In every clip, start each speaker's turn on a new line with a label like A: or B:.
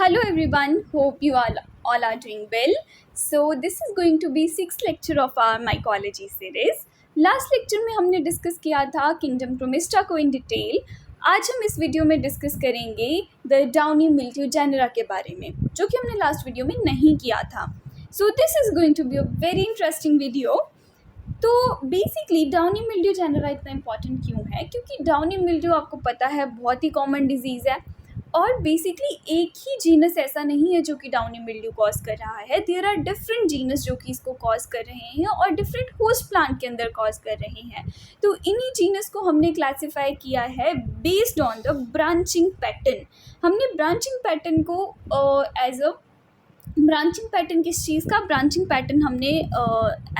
A: Hello everyone, hope you all are doing well. So this is going to be sixth lecture of our mycology series. Last lecture में हमने discuss किया था kingdom क्रोमिस्टा को in detail. आज हम इस video में डिस्कस करेंगे द डाउनी मिल्ट्यू जेनरा के बारे में, जो कि हमने लास्ट वीडियो में नहीं किया था. So this is going to be a very interesting video. तो बेसिकली डाउनी मिल्ड्यू जेनरा इतना इम्पॉर्टेंट क्यों है? क्योंकि डाउनी मिल्ड्यू आपको पता है बहुत ही कॉमन डिजीज़ है और बेसिकली एक ही जीनस ऐसा नहीं है जो कि डाउनी मिल्ड्यू कॉज कर रहा है. देयर आर डिफरेंट जीनस जो कि इसको कॉज कर रहे हैं और डिफरेंट होस्ट प्लांट के अंदर कॉज कर रहे हैं. तो इन्हीं जीनस को हमने क्लासिफाई किया है based on the branching pattern. हमने ब्रांचिंग पैटर्न को एज अ ब्रांचिंग पैटर्न किस चीज़ का? ब्रांचिंग पैटर्न हमने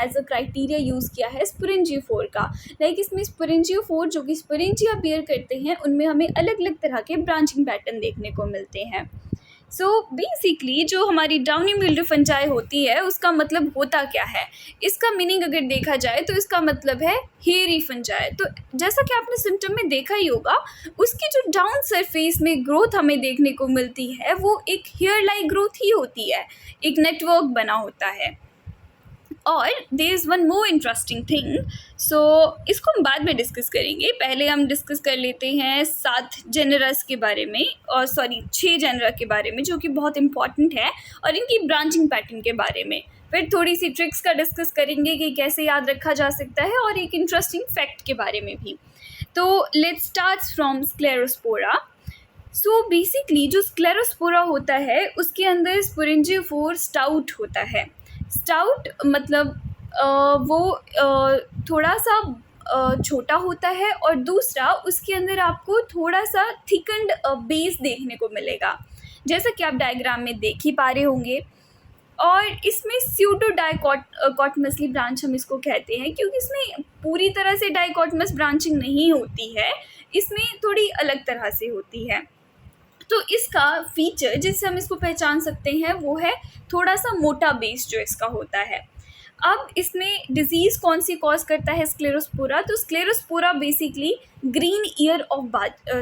A: एज अ क्राइटेरिया यूज़ किया है स्पोरेंजियोफोर का. लाइक इसमें स्पोरेंजियोफोर जो कि स्पोरेंजिया बेयर करते हैं उनमें हमें अलग अलग तरह के ब्रांचिंग पैटर्न देखने को मिलते हैं. सो बेसिकली जो हमारी डाउनी मिल्ड्यू फंजाई होती है उसका मतलब होता क्या है? इसका मीनिंग अगर देखा जाए तो इसका मतलब है हेयरी फंजाई. तो जैसा कि आपने सिम्टम में देखा ही होगा, उसकी जो डाउन सरफेस में ग्रोथ हमें देखने को मिलती है वो एक हेयर लाइक ग्रोथ ही होती है, एक नेटवर्क बना होता है. और there is one more interesting thing. So इसको हम बाद में डिस्कस करेंगे. पहले हम डिस्कस कर लेते हैं 7 जेनरस के बारे में, और 6 जेनरा के बारे में जो कि बहुत इंपॉर्टेंट है, और इनकी ब्रांचिंग पैटर्न के बारे में. फिर थोड़ी सी ट्रिक्स का डिस्कस करेंगे कि कैसे याद रखा जा सकता है, और एक इंटरेस्टिंग फैक्ट के बारे में भी. तो let's start from sclerospora. So basically जो स्क्लेरोस्पोरा होता है उसके अंदर स्पोरेंजियोफोर स्टाउट होता है. स्टाउट मतलब वो थोड़ा सा छोटा होता है, और दूसरा उसके अंदर आपको थोड़ा सा थिकन्ड बेस देखने को मिलेगा, जैसा कि आप डायग्राम में देख ही पा रहे होंगे. और इसमें स्यूडो डाइकॉटमसली ब्रांच हम इसको कहते हैं, क्योंकि इसमें पूरी तरह से डाइकॉटमस ब्रांचिंग नहीं होती है, इसमें थोड़ी अलग तरह से होती है. तो इसका फीचर जिससे हम इसको पहचान सकते हैं वो है थोड़ा सा मोटा बेस जो इसका होता है. अब इसमें डिजीज़ कौन सी कॉज करता है स्क्लेरोस्पोरा? तो स्क्लेरोस्पोरा बेसिकली ग्रीन ईयर ऑफ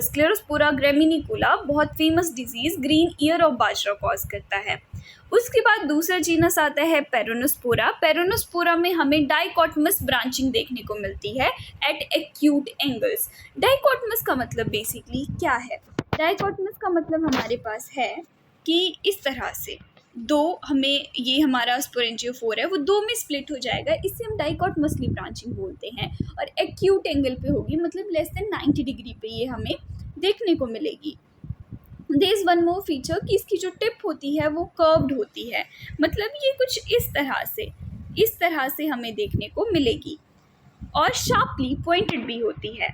A: स्क्लेरोस्पोरा ग्रेमिनिकुला बहुत famous disease green ear of bajra cause करता है. उसके बाद दूसरा जीनस आता है पेरोनोस्पोरा. पेरोनोस्पोरा में हमें डाइकॉटमस ब्रांचिंग देखने को मिलती है एट एक्यूट एंगल्स. डाइकॉटमस का मतलब बेसिकली क्या है? डाइकॉटमस का मतलब हमारे पास है कि इस तरह से दो, हमें ये हमारा स्पोरेंजियोफोर है वो दो में स्प्लिट हो जाएगा, इससे हम डाइकॉटमसली ब्रांचिंग बोलते हैं. और एक्यूट एंगल पे होगी, मतलब लेस देन 90 डिग्री पे ये हमें देखने को मिलेगी. There is one more feature कि इसकी जो टिप होती है वो कर्व्ड होती है, मतलब ये कुछ इस तरह से हमें देखने को मिलेगी, और शार्पली पॉइंटेड भी होती है.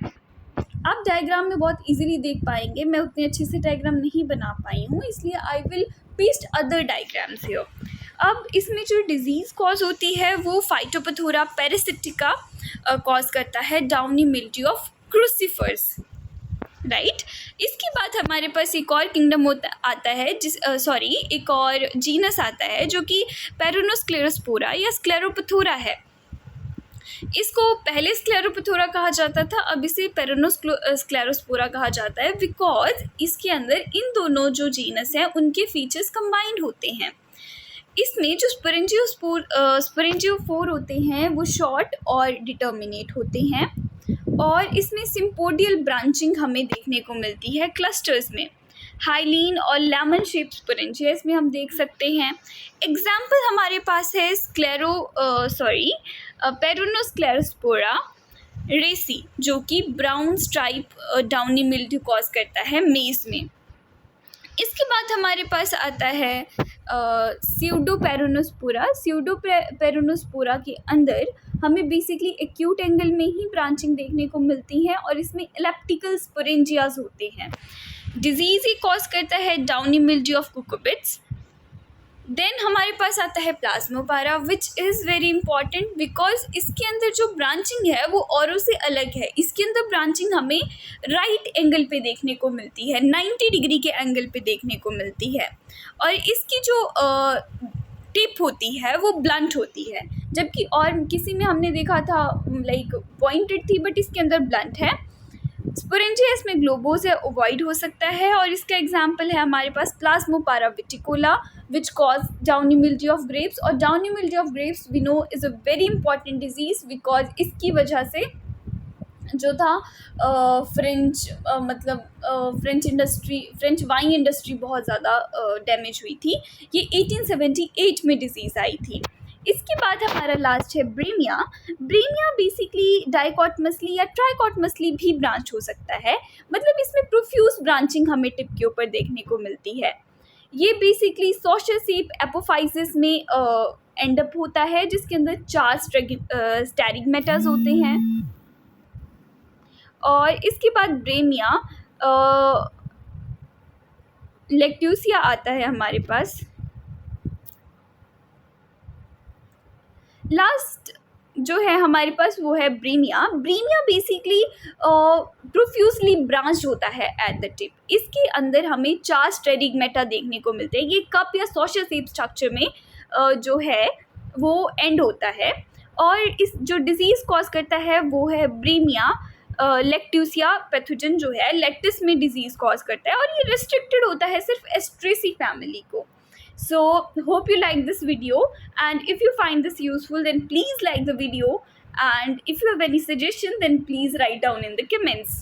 A: आप डायग्राम में बहुत इजीली देख पाएंगे. मैं उतने अच्छे से डायग्राम नहीं बना पाई हूँ, इसलिए I will paste other diagrams here. अब इसमें जो डिजीज़ कॉज होती है वो फाइटोपथोरा पैरासिटिका कॉज करता है downy mildew of crucifers, right. इसके बाद हमारे पास एक और किंगडम आता है एक और जीनस आता है जो कि पेरोनोस्क्लेरोस्पोरा या स्क्लेरोपथोरा है. इसको पहले स्क्लेरोपथोरा कहा जाता था, अब इसे पेरोनोस्क्लेरोस्पोरा कहा जाता है, बिकॉज इसके अंदर इन दोनों जो जीनस हैं उनके फीचर्स कंबाइंड होते हैं. इसमें जो स्पोरेंजियोफोर होते हैं वो शॉर्ट और डिटर्मिनेट होते हैं, और इसमें सिम्पोडियल ब्रांचिंग हमें देखने को मिलती है क्लस्टर्स में. हाइलीन और लेमन शेप स्पोरेंजिया इसमें हम देख सकते हैं. एग्जाम्पल हमारे पास है पेरोनोस्क्लेरोस्पोरा रेसी, जो कि brown stripe downy mildew cause करता है मेज में. इसके बाद हमारे पास आता है स्यूडोपेरोनोस्पोरा के अंदर हमें बेसिकली एक्यूट एंगल में ही ब्रांचिंग देखने को मिलती है, और इसमें एलिप्टिकल स्पोरेंजियाज होते हैं. डिजीज़ ही कॉज करता है downy mildew of cucurbits. Then हमारे पास आता है plasmopara, which is very important because इसके अंदर जो ब्रांचिंग है वो औरों से अलग है. इसके अंदर ब्रांचिंग हमें राइट एंगल पे देखने को मिलती है, 90 डिग्री के एंगल पे देखने को मिलती है, और इसकी जो टिप होती है वो ब्लंट होती है, जबकि और किसी में हमने देखा था लाइक पॉइंटेड थी, बट इसके अंदर ब्लंट है. स्पोरेंजिया में ग्लोबोज या ओवॉइड हो सकता है, और इसका एग्जाम्पल है हमारे पास plasmopara viticola which cause downy mildew of grapes. और downy mildew of grapes we know is a very important disease because इसकी वजह से जो था फ्रेंच मतलब फ्रेंच वाइन इंडस्ट्री बहुत ज़्यादा डैमेज हुई थी। ये 1878 में डिजीज़ आई थी। इसके बाद हमारा लास्ट है ब्रेमिया। ब्रेमिया बेसिकली डाइकॉट मछली या ट्राइकॉट मछली भी ब्रांच हो सकता है, मतलब इसमें प्रोफ्यूज ब्रांचिंग हमें टिप के ऊपर देखने को मिलती है। ये बेसिकली सोशल सेप एपोफाइसिस में एंड अप होता है, जिसके अंदर 4 स्टेरिगमेटास होते हैं। और इसके बाद ब्रेमिया लेक्ट्यूसिया आता है हमारे पास। लास्ट जो है हमारे पास वो है ब्रेमिया। ब्रेमिया बेसिकली प्रोफ्यूजली ब्रांच होता है एट द टिप। इसके अंदर हमें 4 स्टेरिगमेटा देखने को मिलते हैं। ये कप या सोशल सेप स्ट्रक्चर में जो है वो एंड होता है, और इस जो डिजीज़ कॉज करता है वो है ब्रेमिया लेक्ट्यूसिया पैथोजन जो है लेक्टिस में डिजीज़ कॉज करता है, और ये रिस्ट्रिक्टेड होता है सिर्फ एस्ट्रेसी फैमिली को। So hope you like this video, and if you find this useful then please like the video, and if you have any suggestion then please write down in the comments.